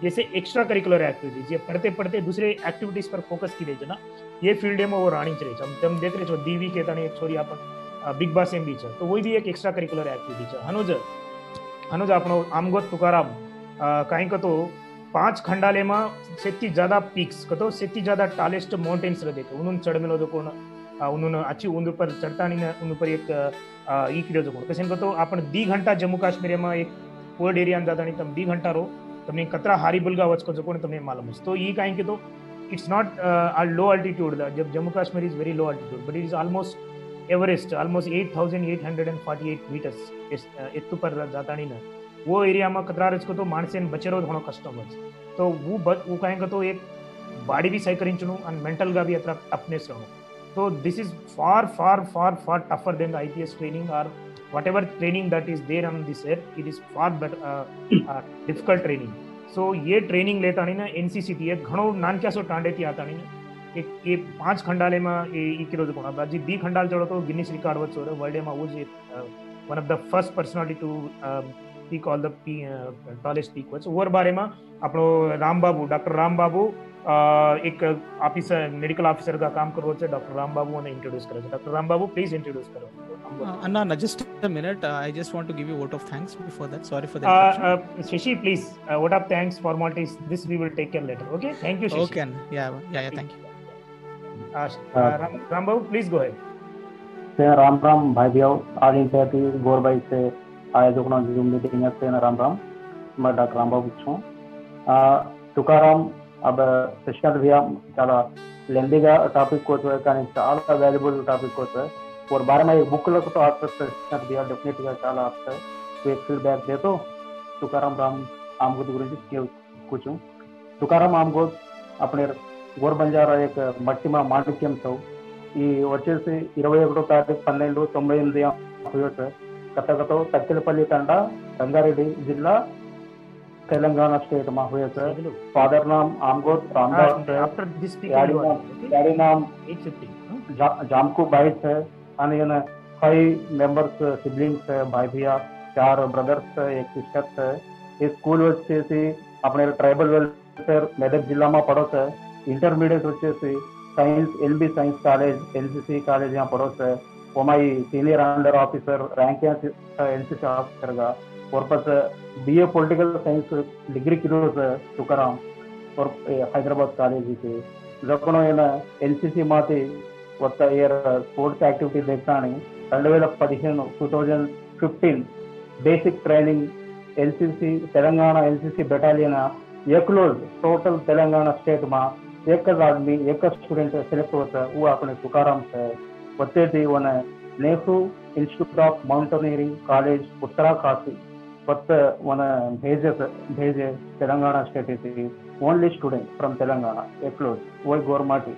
जैसे extra curricular activities, ये पढ़ते पढ़ते दूसरे एक्टिविटीज पर फोकस की ना, ये फील्ड में वो राणी रहे तम देख रहे छो दीवी के तने एक छोरी अपन बिग बॉस एम भी है, तो वही भी एक एक्स्ट्रा करिकुलर एक्टिविटी है। हनुज हनुज આપણો આમગોત તુકારામ કઈ કતો 5 खंडाले में सेती ज्यादा पीक्स कतो सेती ज्यादा टालेस्ट माउंटेन्स रहे थे उन्होंने चढ़मेलो जो कोण उन्होंने अच्छी उन पर चढ़ता नहीं उन पर एक ई किलो जो कोण कसे कतो आपण 2 घंटा जम्मू काश्मीर में एक कोल्ड एरिया अंदाजा नहीं तम 2 घंटा रो तमने कतरा हारी बुलगा वचको जो कोण तमने मालूम है। तो ये कहीं के तो इट्स नॉट लो अल्टीट्यूड, जब Jammu Kashmir is very low altitude but it is almost Everest almost 8,848 metres एत्तु पर जाता नहीं ना वो एरिया में कतरा रचको तो मानसे बचेरो घणो कष्टम है। तो वो कहेंगे तो एक बॉडी भी सही करिंचनु और मेंटल का भी अतरा टफनेस रहनो। तो this is far far far far tougher than the IPS training और whatever training that is there on this earth, it is far better difficult training. So ये ट्रेनिंग लेता नहीं ना एनसीसीटी है घणो नानक्या सो टांडे थी आता नहीं ना ये 5 खंडाले में ये किलो जो कोणा बाजी 2 खंडाल चढ़ो तो गिनीज रिकॉर्ड वचो रे वर्ल्ड में वो जे one of the first personality to peak all the tallest peak which over बारे में આપણો રામબાબુ ડોક્ટર રામબાબુ એક ऑफिसर मेडिकल ऑफिसर का काम करो છે ડોક્ટર રામબાબુ ને इंट्रोड्यूस કરે છે। ડોક્ટર રામબાબુ પ્લીઝ इंट्रोड्यूस करो। Anna, just a minute. I just want to give you a vote of thanks before that. Sorry for the interruption. Shashi, please, vote of thanks, formalities. This we will take care later. Okay? Thank you, Shashi. Okay, yeah. Thank you. Ram Babu, please go ahead. Ram Ram भाई भैया, आज interview गौर भाई से आयोजक ना zoom meeting है ना। राम राम, मैं डॉक्टर राम बाबू छूँ। तुकाराम अब శశికాంత్ भैया చాలా లెందీగా టాపిక్ కోచ్ కానీ చాలా వాల్యుబుల్ టాపిक कोच है और बारे में एक बुक लग तो आप శశికాంత్ भैया डेफिनेटली చాలా आपसे एक फीडबैक दे तो तुकाराम राम आमगोद गुరించి कुछ तुकाराम आमगोद अपने గోర్ బంజారా एक మట్టిమ మాణిక్యం తో ఈ వచ్చేసి 21వ తారీఖు 12/98 కథకతో తక్కిలపల్లి తండా రంగారెడ్డి జిల్లా तेलंगाना स्टेट में हुए थे। फादर नाम आमगोद रामदास है, डैडी नाम जामकू बाइट है, 5 मेंबर्स सिबलिंग्स है, भाई भैया 4 ब्रदर्स है, 1 सिस्टर है। इस स्कूल వచ్చేసి अपने ट्राइबल वेलफेयर मेदक जिला में पढ़ो है। इंटरमीडिएट వచ్చేసి science LB science college LCC college यहाँ पढ़ो है। वो my senior under officer rank NCC officer का और बस बीए पॉलिटिकल साइंस डिग्री की तुकाराम और हैदराबाद कॉलेज से जपनो एनसीसी माती वक्त इयर स्पोर्ट्स एक्टिविटी देखता 2015 basic training LCC Telangana LCC battalion एकलोज टोटल तेलंगाना स्टेट में एक आदमी एक स्टूडेंट सेलेक्ट होता है वो अपने तुकाराम से वत्ते थी one Nehru institute of mountaineering college Uttarkashi वक्त वन भेजे तेलंगाना स्टेट थी ओनली स्टूडेंट फ्रॉम तेलंगाना एकलोज वो गोरमाटी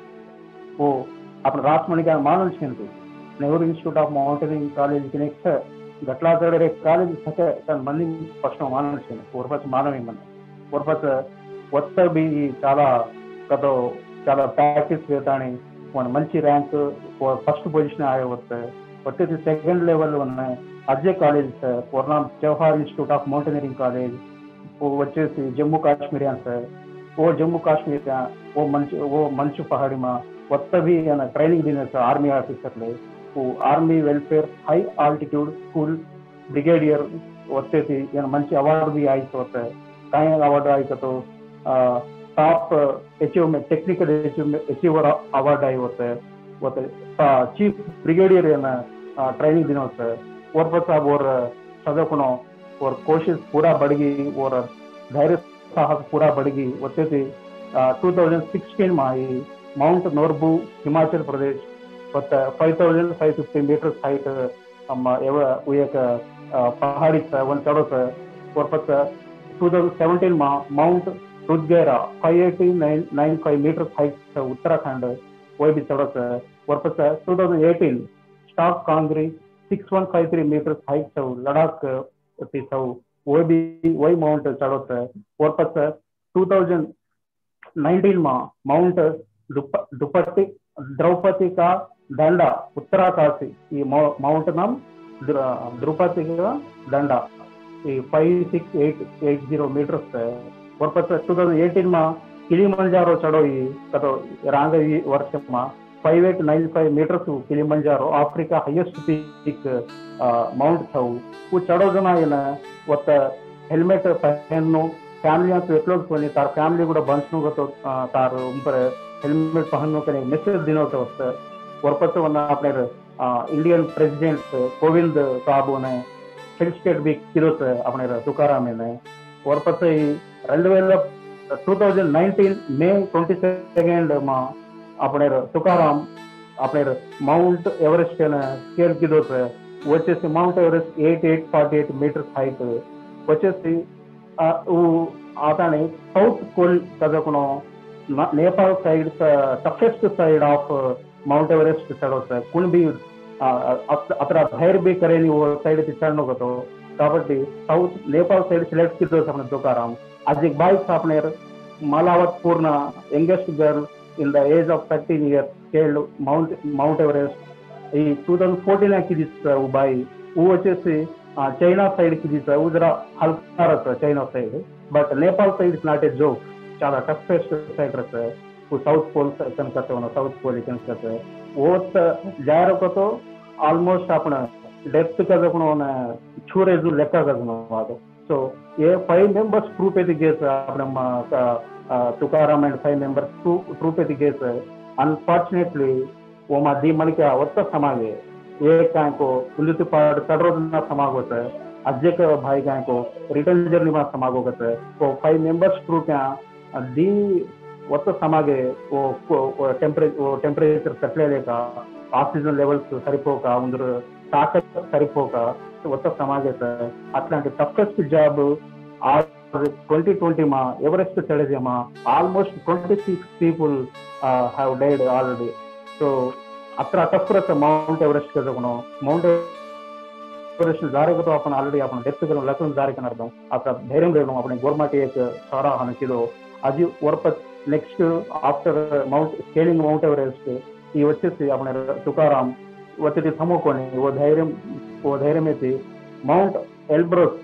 वो अपने राजमणि का मानव थी Nehru institute of mountaineering college की नेक्स्ट गटला कॉलेज सके मंदी फस्ट मानव और बस मानवी मन और बस वक्त भी चाला कतो चाला प्रैक्टिस वेतानी वन मंची रैंक फर्स्ट पोजीशन आए होते वक्त सेकंड लेवल उन्नाई अजय कॉलेज है और नाम Jawahar institute of mountaineering college वो बच्चे जम्मू काश्मीरियन है वो जम्मू कश्मीर वो मंचू पहाड़ी में वक्त भी ट्रेनिंग देने से आर्मी ऑफिसर ले वो army welfare high altitude school brigadier वक्त मंची अवार्ड भी आई होता है। कहीं अवार्ड आई तो top achievement technical achiever award आई होता है वो चीफ ब्रिगेडियर ट्रेनिंग देना होता है और बस अब और चदकुनो और कोशिश पूरा बढ़ गई और धैर्य साहस पूरा बढ़ गई वैसे 2016 में आई mount Norbu Himachal Pradesh 5,550 metre height वो एक पहाड़ी वन चढ़ो है और 2017 में माउंट रुद्गेरा 5,895 मीटर हाइट उत्तराखंड वो भी चढ़ो है और 2018 स्टॉक कांगरी 6153 मीटर हाइट छो लद्दाख छो वो भी वही माउंट चढ़ो है और 2019 में माउंट द्रौपदी का दंडा उत्तराकाशी ये माउंट नाम द्रौपदी का दंडा 5,680 मीटर है वर्पस 2018 में किलिमंजारो चढ़ोई कतो रांग वर्ष में 5895 meters Kilimanjaro Africa highest peak mount था वो चढ़ो जना वत हेलमेट पहनो फैमिली तो एट्लो तार फैमिली बंचनु गतो तार ऊपर हेलमेट पहनो कने मैसेज दिनो तो वर्पस अपने इंडियन प्रेसिडेंट कोविंद साहब ने हेल्थ स्टेट भी किलो अपने तुकाराम ने वर्पस 2019 मे 22 में अपने तुकाराम अपने माउंट एवरेस्ट स्केल किलो वे माउंट एवरेस्ट 8848 मीटर्स हाइट वे आताने साउथ पोल चदकुनो Nepal side toughest side of Mount Everest चढ़ो कुणबी अत्र धैर्य भी करे वो साइड चढ़नो गतो काबट्टी साउथ नेपाल साइड सिलेक्ट किदो अपने तुकाराम आज एक बाइक अपने Malavath Purna youngest girl in the age of 13 years scaled mount Everest 2014 की बाई वो వచ్చేసి చైనా సైడ్ కి वो जरा हल्का रहता चैना side but Nepal side is not a joke చాలా टफेस्ट साइड रहता है वो साउथ पोल कन करते हो साउथ पोल कन करते हैं वो जारो को तो ऑलमोस्ट अपना डेप्थ का जो छूरे जो लेक्का का जो सो ये 5 members ट्रूप पे दिखे अपने तुकाराम एंड 5 members ट्रूप पे दिखे अनफॉर्चुनेटली वो मादी मन के वक्त समागे एक काय को पुलिस पार्ट तड़रोजना समाग होता है अजय का भाई काय को रिटर्न जर्नी में समाग होता है वो 5 members ट्रूप दी वक्त समागे वो टेम्परेचर सट्लेका ఆక్సిజన్ లెవెల్స్ సరిపోక ముందు తాకత్ సరిపోక వత్త సమాజత అట్లాంటి టఫెస్ట్ జాబ్ 2020 మా ఎవరెస్ట్ చढ़ेमा almost 26 people have died already so అത്ര tough Mount Everest Mount Everest जारे को तो अपन ऑलरेडी अपन डेप्थ को लखन जारे का अर्थम आपका धैर्य रहना अपने गवर्नमेंट एक सारा हनकिलो आज वर्पत next after Mount scaling Mount Everest ये వచ్చేసి अपने तुकाराम వచ్చేసి थमोकोनी वो धैर्य में थी Mount Elbrus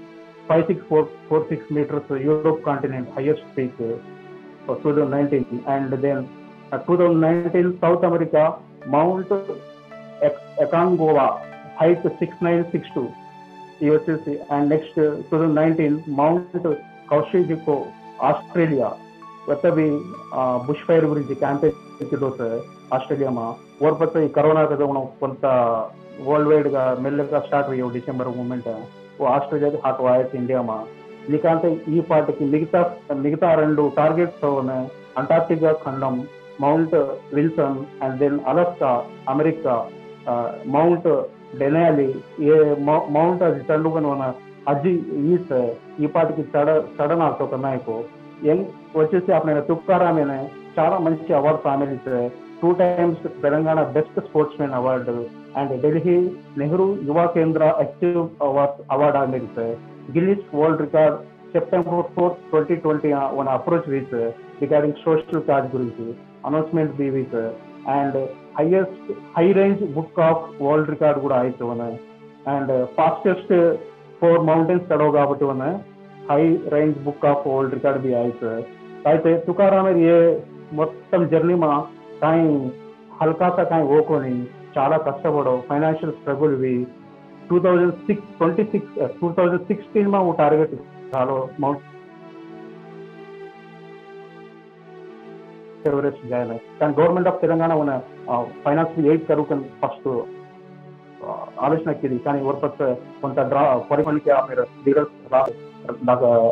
5646 metres Europe continent highest peak 2019 and then 2019 South America Mount Aconcagua height 6962 ये వచ్చేసి and next 2019 Mount Kosciuszko Australia भी बुश फायर गुరించి कैंपेन ऑस्ट्रेलिया में वर्पत करोना का वर्ल्ड वाइड का मेल्लगा स्टार्ट हुई डिसेंबर मूवमेंट वो ऑस्ट्रेलिया की हाथ आया इंडिया में निकांते ई पार्ट की मिगता रेंडु टारगेट्स अंटार्क्टिका खंडम Mount Wilson and then Alaska America mount Denali ये माउंट అది చండుగన అజి ఈస్ ఈ పార్ట్ की సడన్ ఆల్సో करना है को यंग వచ్చేసి अपने तुकाराम ने చాలా మంచి award family 2 times Telangana best sportsmen award and Delhi Nehru Yuva Kendra active award ఆమెరితే Guinness world record September 4 2020 one approach with regarding social cause గురించి announcement be with and highest high range book of world record కూడా అయితే ఉన్నాయి అండ్ ఫాస్టెస్ట్ 4 మౌంటైన్స్ చడవ కాబట్టి ఉన్నాయి high range book of world record भी అయితే तुकाराम ये మొత్తం జర్నీ మా कहीं हल्का सा कहीं वो को नहीं चाला कष्टपड़ो फाइनेंशियल स्ट्रगल भी 2016 में वो टारगेट चालो माउंट एवरेस्ट जाए కానీ गवर्नमेंट ऑफ तेलंगाना उन फाइनेंस भी 8 करोड़ फर्स्ट आलोचना की కానీ वर्पत కొంత परिपन के मेरे लीडर्स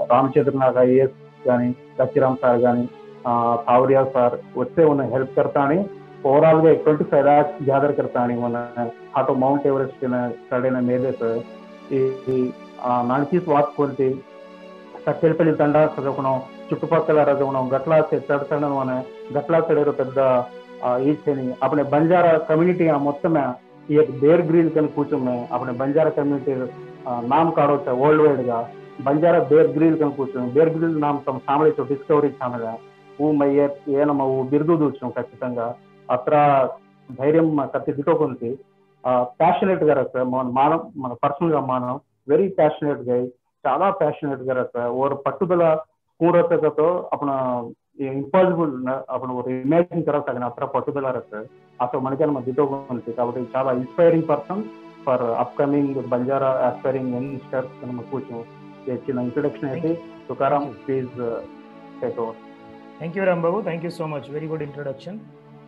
रामचंद्र आईएएस కానీ दक्षिराम सार కానీ सावरिया सर उससे उन्हें हेल्प करता नहीं ओवरऑल 25 लाख गैदर करता नहीं उन्हें हाटो माउंट एवरेस्ट चढ़े मेले नानकीस वाक कोलती सक्केलपल्ली తండా చదువుకున్నాం చుట్టుపక్కల చదువుకున్నాం గట్లా చడతాను అనే గట్లా చడేరు పెద్ద ఈచని अपने बंजारा कम्युनिटी మొత్తం एक बेर ग्रिल कन కూర్చో में अपने बंजारा कम्युनिटी नाम काढो वर्ल्ड वाइड గా बंजारा बेर ग्रिल कन కూర్చో बेर ग्रिल नाम तम सामने तो डिस्कवरी ఛానల్ वो ಏನಮ್ಮ वो बिरुदु చూసాం ఖచ్చితంగా అత్ర ధైర్యం కత్తి దిటోకుంది ప్యాషనేట్ గా రస్తా మన పర్సనల్ గా మనం వెరీ ప్యాషనేట్ గా చాలా ప్యాషనేట్ గా రస్తా ఓర్ పట్టుదల पूरतकतो आपण ఇంపాసిబుల్ आपण ఒక ఇమాజిన్ కరగతగిన అത്ര పట్టుదల रहता అసలు మనకి మన దిటో ఉంది కాబట్టి చాలా inspiring person for upcoming Banjara aspiring youngsters మనం కూర్చో చిన్న ఇంట్రొడక్షన్ అయితే Tukaram please take over. Thank you Rambabu, thank you so much, very good introduction.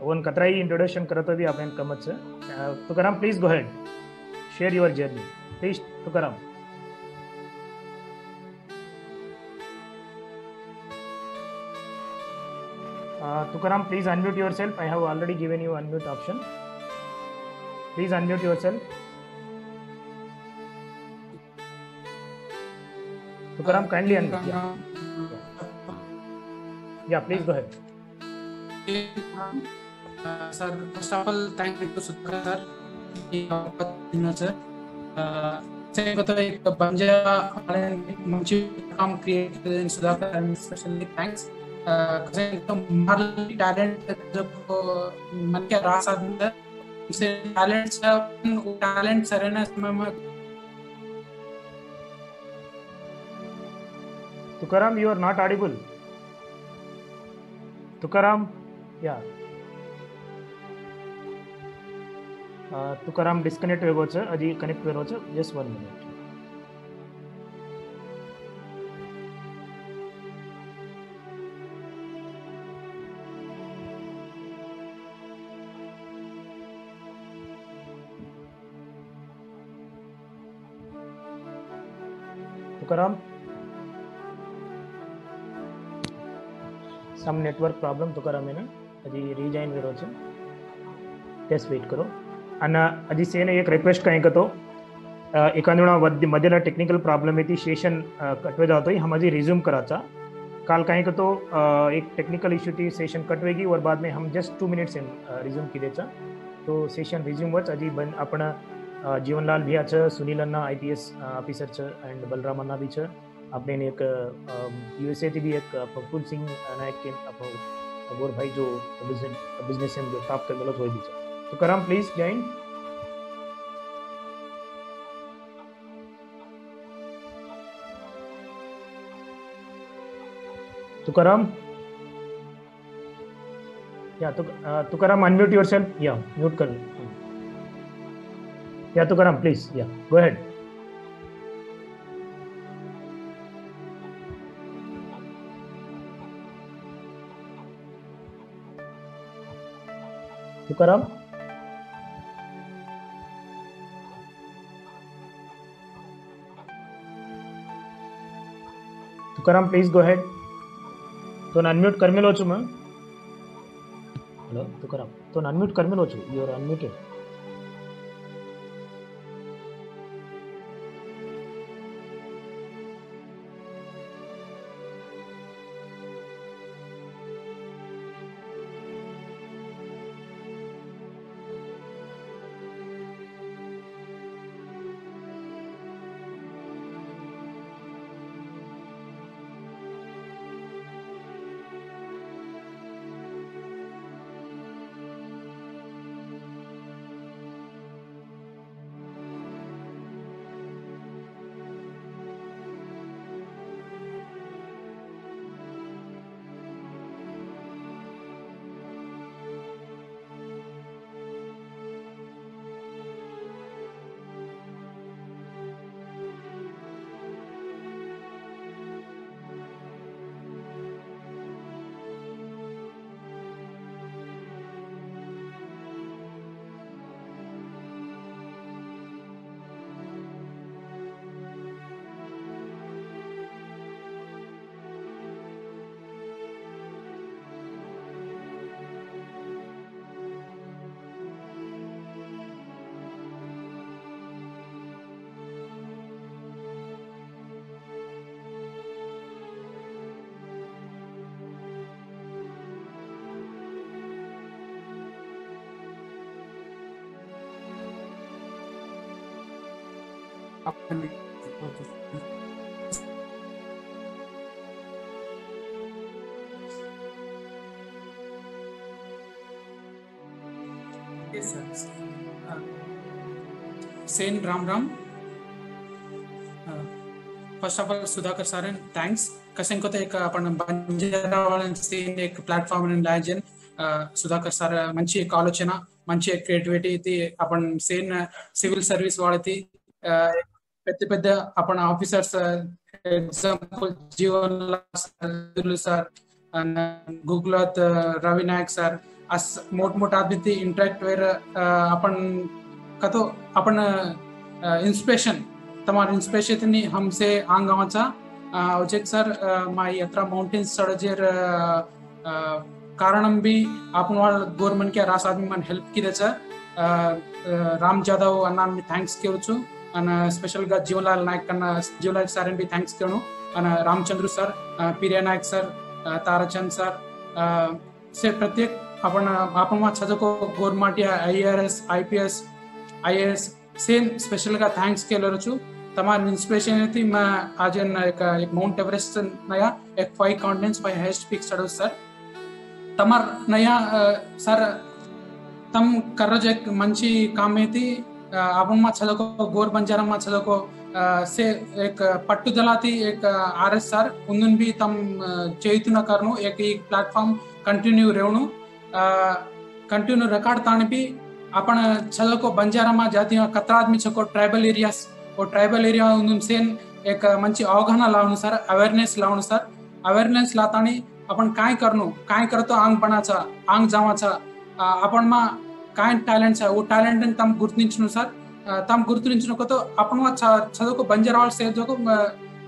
ओन कतराई इंट्रोडक्शन करत भी आपण कमच. Tukaram please go ahead, share your journey please. Tukaram. Tukaram, please unmute yourself. I have already given you unmute option. Please unmute yourself. Tukaram, kindly unmute. Yeah, please go ahead. Sir, first of all, thank you to Sudhakar sir. Sir, एक बंजारा मंची काम create in Sudhakar and especially thanks. Talent जब मन के रास अंदर से talent सरेना समय में. Tukaram, you are not audible. Tukaram, yeah. Tukaram disconnect हो गया है, अजी कनेक्ट करो छ, just 1 minute. Tukaram, some network problem Tukaram है ना, अजी रीजॉइन करो छ, टेस्ट वेट करो. आणि अजी सेने एक रिक्वेस्ट कहें तो एखाद्या मध्येला टेक्निकल प्रॉब्लम आहे ती सेशन कटवे जातोय, हम अजी रिज्यूम कराचा. काल कहें तो एक टेक्निकल इश्यू थी, सेशन कटवेगी और बाद में हम जस्ट 2 मिनट्स इन रिज्यूम की देचा. तो सेशन रिज्यूम वच अजी बन आपण जीवनलाल भैया छ, सुनील अन्ना IPS ऑफिसर छ एंड बलराम अन्ना भी छ. आपने एक USA थी भी एक प्रफुल्ल सिंह नायक के गोर भाई जो बिजनेस में जो टॉप कर मिलो तो भी छ. Tukaram please join. तुकाराम, या तुकाराम अनम्यूट योरसेल्फ, या म्यूट कर. या तुकाराम प्लीज, या go ahead. Tukaram, Tukaram please go ahead. तो अनम्यूट कर मिलो छु मैं. हेलो तुकाराम, तो अनम्यूट कर मिलो छु, you are unmuted. Yes, sir. Saint Ram Ram. First of all Sudhakar sir thanks कसें को एक अपन बंजारा सीन एक प्लॅटफॉर्म लाजन सुधाकर सर मंची एक आलोचना मंची एक क्रिएटिविटी अपन सेन सिविल सर्विस वाळती పెద్ద పెద్ద अपन ఆఫీసర్స్ एग्जांपल जीवन सर गुगलात रवि नायक सर अस मोठ आदमी इंटरेक्ट वेर अपन कतो अपन इंस्पिरेशन तमार इंस्पिरेशन हमसे आंग गावाचा उजेक सर माई यात्रा माउंटेन्स सडजेर कारणम भी आपण वाल गवर्नमेंट के रास आदमी मन हेल्प किरेच राम जाधव अन्ना मी थैंक्स केवछु अन स्पेशल गा जीवनलाल नायक कन्ना जीवनलाल सर भी थैंक्स केवनु अन रामचंद्र सर पीरिया नायक सर ताराचंद सर से प्रत्येक आपण छजको गवर्नमेंट या IRS IPS IAS same special गा थैंक्स केलरछु तमार इंस्पिरेशन थी मैं आज एक माउंट एवरेस्ट नया एक 5 कॉन्टिनेंट्स 5 हाईएस्ट पीक चढ़ो सर तमार नया सर तम करज एक मंची काम में थी आपण मा छलको गोर बंजारा मा छलको से एक पट्टुदला थी एक RS सर उन्नन भी तम चेतुना करनु एक प्लेटफॉर्म कंटिन्यू रेवनु कंटिन्यू रिकॉर्ड ताने भी आपण छलको बंजारा मा जाती कतरा आदमी छको ट्राइबल एरियास और ट्राइबल एरिया उन्नन सेन एक मंची अवगाहन लावनु सर अवेयरनेस लावनु सर अवेयरनेस लातानी आपण काय करनु काय करतो आंग बनाचा आंग जावाचा आपण मा काय टैलेंट है वो टैलेंट तम गुर्तिंचनु सर तम गुर्तिंचनु तो आपण मा चदको बंजारा वाल से जो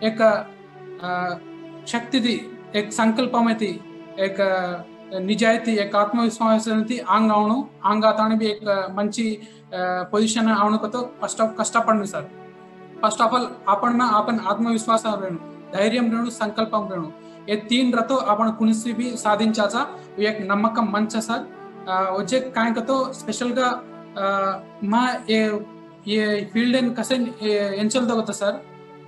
एक शक्ति थी एक संकल्पम थी एक निजायती एक आत्मविश्वास थी आंग आवनु आंग आताने भी एक मंची पोजीशन आवनु तो कष्टपडनु सर फर्स्ट ऑफ ऑल आपण में अपन आत्मविश्वास रेणु धैर्य रेणु संकल्पम रेणु ये 3 रतो आपण कुणसी भी साधिंचाचा एक नమ్మకం मंच सर उजे काय कतो स्पेशल गा मा ये फील्ड इन कसे एंचल दगतो सर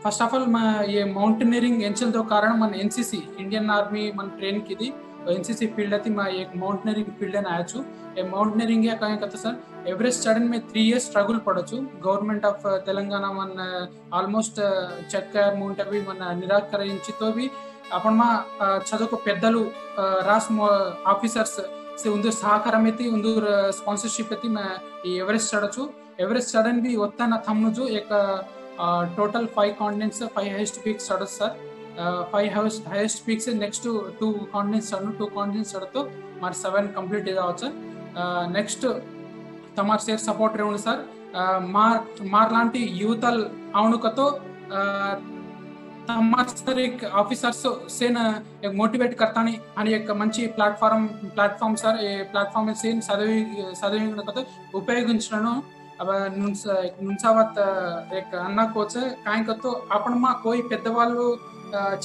फर्स्ट ऑफ ऑल मा ये माउंटेनियरिंग एंचल दो कारण मन NCC इंडियन आर्मी मन ट्रेन कीदी NCC फील्ड अति मा एक माउंटेनियरिंग फील्ड न आयाछु ए माउंटेनियरिंग या काय कतो सर एवरेस्ट चढ़न में 3 years स्ट्रगल पड़छु गवर्नमेंट ऑफ तेलंगाना मन ऑलमोस्ट चेक अमाउंट अभी मन निराकరించితో भी आपण मा छजको पेद्दलु रास ऑफिसर्स से उंदूर सहकारम ऐति उंदूर स्पॉन्सरशिप ऐति मैं एवरेस्ट चढ़छु एवरेस्ट चढ़न भी ओत्ता न थमनुजु एक टोटल 5 कॉन्टिनेंट्स 5 हाईएस्ट पीक्स चढ़ सर 5 हाईएस्ट पीक्स नेक्स्ट 2 कॉन्टिनेंट्स चढ़नु 2 कॉन्टिनेंट्स चढ़तो मार 7 कंप्लीट इदावच नेक्स्ट तमार से सपोर्ट रेवनु सर मार लांटी यूथल आवनु कतो तमार सर एक ऑफिसर्स से एक मोटिवेट करतानी आणि एक मंची प्लॅटफॉर्म सर ये प्लॅटफॉर्म से सदवी कतो उपयोगिंचनु अब नुंसावत एक अन्ना कोच काय कतो आपण मा कोई पेద్దవాళ్ళు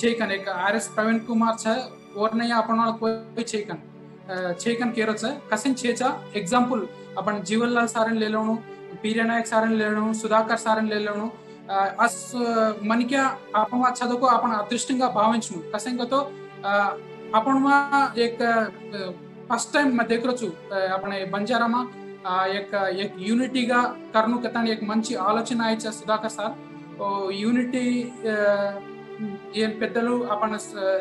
చేయకन एक RS प्रवीण कुमार छ और नहीं आपण वाला कोई చేయकन केरोच कसिन छेचा एग्जांपल अपन जीवनलाल सारन ले लेनु पीरिया नायक सारन ले लेनु सुधाकर सारन ले लेनु अस मन क्या आपण मा छदको आपण अदृष्टंगा भाविंचनु कसें तो आपण मा एक फर्स्ट टाइम मैं देख रछु आपण बंजारा मा एक यूनिटी गा करनु कतानी एक मंची आलोचना आयच सुधाकर सर ओ यूनिटी ये पेद्दलु आपण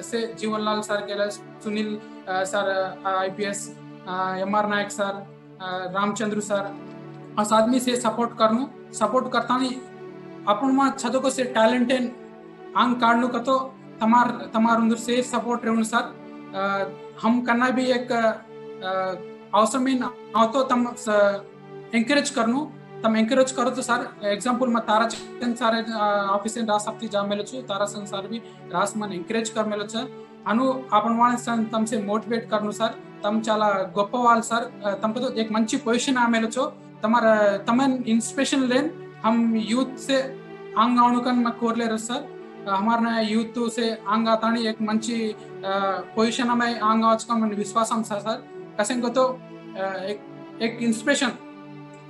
से जीवनलाल सर केला सुनील सर IPS MR नायक सर रामचंद्र सर अस आदमी से सपोर्ट करतानी आपण मा छदको से टैलेंटेड आंग काढनु कतो तमार उंदर से सपोर्ट रेवनु सर हम कन्ना भी एक अवसरमेन आवतो तम एंकरेज करनु तम एंकरेज करो तो सर एग्जांपल म ताराचंद सर ऑफिस इन रास सप्ती जा मेलछु ताराचंद सर भी रास मन एंकरेज कर मेलछु अनु आपण वाले तम से मोटिवेट करनु सर तम चाला गोप्पा वाल सर तमको तो एक मंची पोजीशन आ मेलछु तमन इंस्पिरेशन लेन हम यूथ से आंग आवनुकन म कोरले र सर हमारा यूथ से आंग आतानी एक मंची पोजीशन में आंग आवच का मन विश्वास हम सर कसें को तो एक इंस्पिरेशन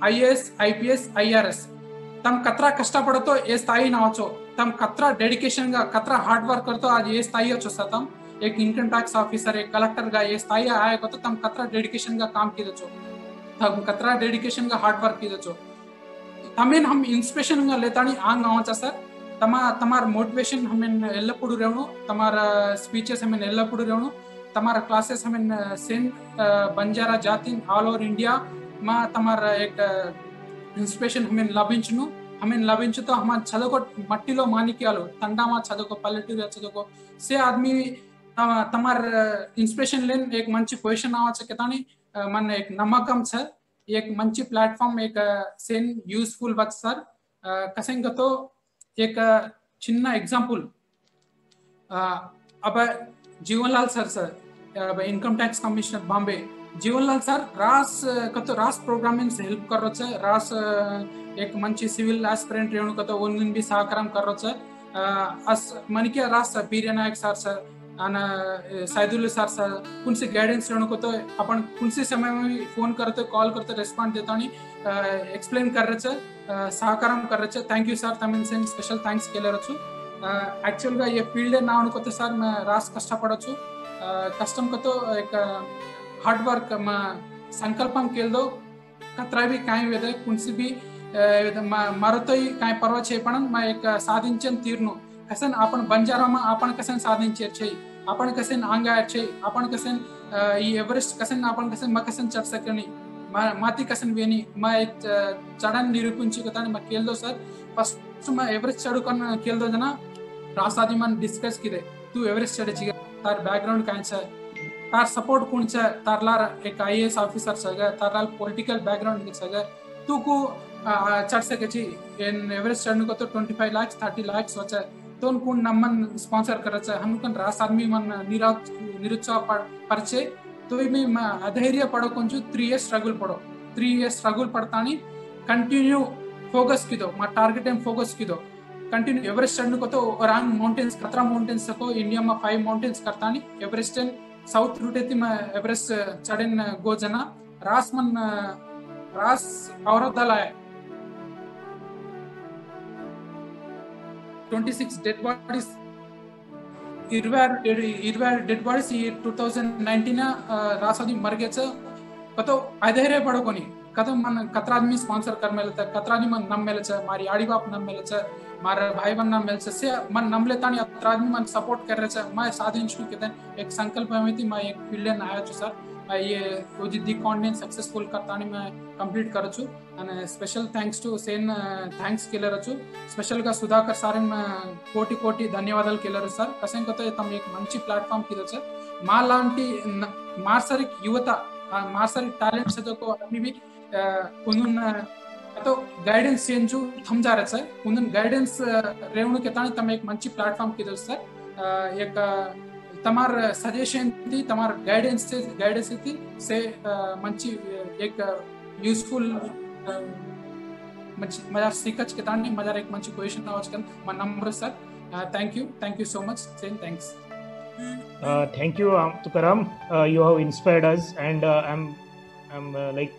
IAS IPS IRS तम कतरा कष्ट पड़तो ये स्थायी ना होचो तम कतरा डेडिकेशन गा कतरा हार्ड वर्क करतो आज ये स्थायी होचो सतम एक इनकम टैक्स ऑफिसर एक कलेक्टर गा ये स्थायी आया को तो तम कतरा डेडिकेशन गा काम की दचो तम कतरा डेडिकेशन गा हार्ड वर्क की दचो तमेन हम इंस्पिरेशन गा लेतानी आंग आवचा सर તમાર મોટિવેશન હમેન એલ્લપુડુ રહેણું તમારા સ્પીચेस હમેન એલ્લપુડુ રહેણું તમારા ક્લાसेस હમેન સેન બંજારા જાતિ ऑल ओवर इंडिया માં તમારા એક ఇన్స్పిరేషన్ హమెన్ లభించుతో హమాన్ చదువుకో మట్టిలో మాణిక్యాలు తండామా చదువుకో పల్లెటూరు చదువుకో సే ఆदमी તમાર ઇન્સ્પિરેશન લેન એક મંચી પોઝિશન આવા છે કે તાની મને એક નમકમ છે एक मंची प्लॅटफॉर्म एक सेन यूजफुल వచ్చు सर कसेंग तो एक చిన్న एग्जांपल अब Jeevanlal sir income tax commissioner Bombay Jeevanlal sir रास प्रोग्रामिंग से हेल्प कर रहे हैं रास एक मंची सिविल एस्पिरेंट रेणु कतो उन्नन भी सहकारम कर रहे हैं मन के रास बीर्य नायक सर आणि सायदुल्ला सर कुणसी गाइडेंस रेणु को तो अपन कुणसी समय में फोन करते कॉल करते रिस्पॉन्ड देता आणि एक्सप्लेन कर रहे हैं सहकारम कर रहे हैं थैंक यू सर तमिन सेन स्पेशल थैंक्स केले रचु एक्चुअल गा ये फील्ड ना अणुकोते सर मैं रास कष्टपडछु कष्टम को तो एक हार्ड वर्क मा संकल्पम केल्दो कतरा भी काय वेदे कुणसी भी मारतोय काय परवा छे पण मैं एक साधिंचन तीरनु कसन आपण बंजारामा आपण कसन साधिंचे छे आपण कसन आंगा छे आपण कसन ई एव्हरेस्ट कसन आपण कसन म कसन चढ सकनी माती कसन वेनी म एक चढन निरूपणची कथाने म केल्दो सर फर्स्ट म एव्हरेस्ट चढू कन केल्दो जना रासादी मन डिस्कस किदे तू एव्हरेस्ट चढची तार बैकग्राउंड काय छे तार सपोर्ट कोण छे तारलार एक आईएएस ऑफिसर सगे तारलार पॉलिटिकल बैकग्राउंड सगे तू को चढ़ सके छी इन एवरेस्ट चढ़ने को तो 25 लाख 30 लाख सोचा तो उन नमन स्पॉन्सर करच हम कन रास आदमी मन निरुत्साह परचे तो भी अधैर्य पड़ो కొంచెం 3 इयर्स स्ट्रगल पड़ो 3 इयर्स स्ट्रगल पड़तानी कंटिन्यू फोकस किदो मा टारगेट एम फोकस किदो कंटिन्यू एवरेस्ट चढ़ने को तो रांग माउंटेन्स कतरा माउंटेन्स को इंडिया में 5 माउंटेन्स करतानी एवरेस्ट साउथ रूट एती में एवरेस्ट चढ़न गो जना रास मन रास औरतला 26 डेड बॉडीज इरवार डेड बॉडीज 2019 रासादी मर गए कतो अधैर्य पड़ो कोनी कतो मन कतरा आदमी स्पॉन्सर कर मेलता कतरा आदमी मन नम मेलच मारी आड़ी बाप नम मेलच मारे भाई बन नम मेलच से मन नम लेतानी अतरा आदमी मन सपोर्ट कर रहे छ मैं साधिंचु के एक संकल्प में थी मैं एक फील्ड में आया छु सर ये दी कॉन्टेंट सक्सेसफुल करतानी मैं कंप्लीट करछु અને સ્પેશિયલ થેન્ક્સ ટુ સેન થેન્ક્સ કેલરछु સ્પેશિયલ గా సుధాకర్ సార్ కోటి ధన్యవాదాలు కేలరు సార్ కసంకతో తమ एक మంచి ప్లాట్‌ఫామ్ కిదొచ్చ మా లాంటి మార్సరిక్ యువత మార్సరిక్ టాలెंट से को अभी भी उन्हन तो गाइडेंस सेंजु थमजा रहे छ उन्हन गाइडेंस रेवणु के ताने तम एक मंची प्लेटफॉर्म किदो सर एक तमार सजेशन थी तमार गाइडेंस थी से मंची एक यूजफुल मजार सीखच के ताने मजार एक मंची क्वेश्चन आवाज my number sir thank you so much saying thanks thank you Tukaram you have inspired us and I'm like